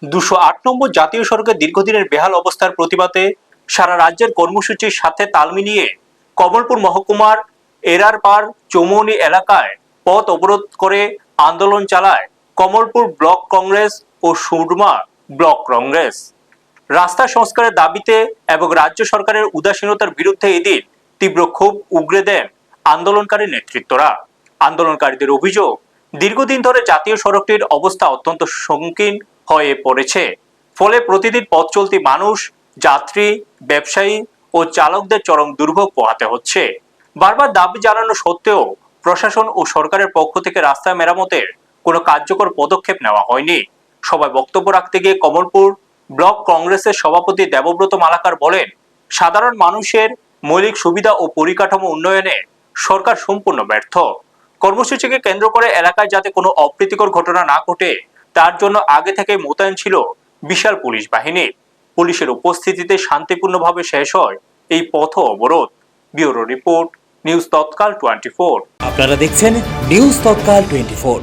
208 নম্বর জাতীয় সড়কের দীর্ঘদিনের বেহাল অবস্থার প্রতিবাদে সারা রাজ্যের কর্মসূচির সাথে তাল মিলিয়ে কমলপুর মহকুমার এরারপাড় চৌমুহনী এলাকায় পথ অবরোধ করে আন্দোলন চালায় কমলপুর ব্লক কংগ্রেস ও সুরমা ব্লক কংগ্রেস। রাস্তা সংস্কারের দাবিতে এবং রাজ্য সরকারের উদাসীনতার বিরুদ্ধে এদিন তীব্র ক্ষোভ উগরে দেন আন্দোলনকারী নেতৃত্বরা। আন্দোলনকারীদের অভিযোগ, দীর্ঘদিন ধরে জাতীয় সড়কটির অবস্থা অত্যন্ত সংকীর্ণ হয়ে পড়েছে, ফলে প্রতিদিন পথ চলতি মানুষ, যাত্রী, ব্যবসায়ী ও চালকদের চরম দুর্ভোগ পোহাতে হচ্ছে। বারবার দাবি জানানো সত্ত্বেও প্রশাসন ও সরকারের পক্ষ থেকে রাস্তা মেরামতের কোনো কার্যকর পদক্ষেপ নেওয়া হয়নি। সবাই বক্তব্য রাখতে গিয়ে কমলপুর ব্লক কংগ্রেসের সভাপতি দেবব্রত মালাকার বলেন, সাধারণ মানুষের মৌলিক সুবিধা ও পরিকাঠামো উন্নয়নে সরকার সম্পূর্ণ ব্যর্থ। কর্মসূচিকে কেন্দ্র করে এলাকায় যাতে কোনো অপ্রীতিকর ঘটনা না ঘটে তার জন্য আগে থেকে মোতায়েন ছিল বিশাল পুলিশ বাহিনী। পুলিশের উপস্থিতিতে শান্তিপূর্ণভাবে শেষ হয় এই পথ অবরোধ। ব্যুরো রিপোর্ট, নিউজ তৎকাল 24। আপনারা দেখছেন নিউজ তৎকাল 24।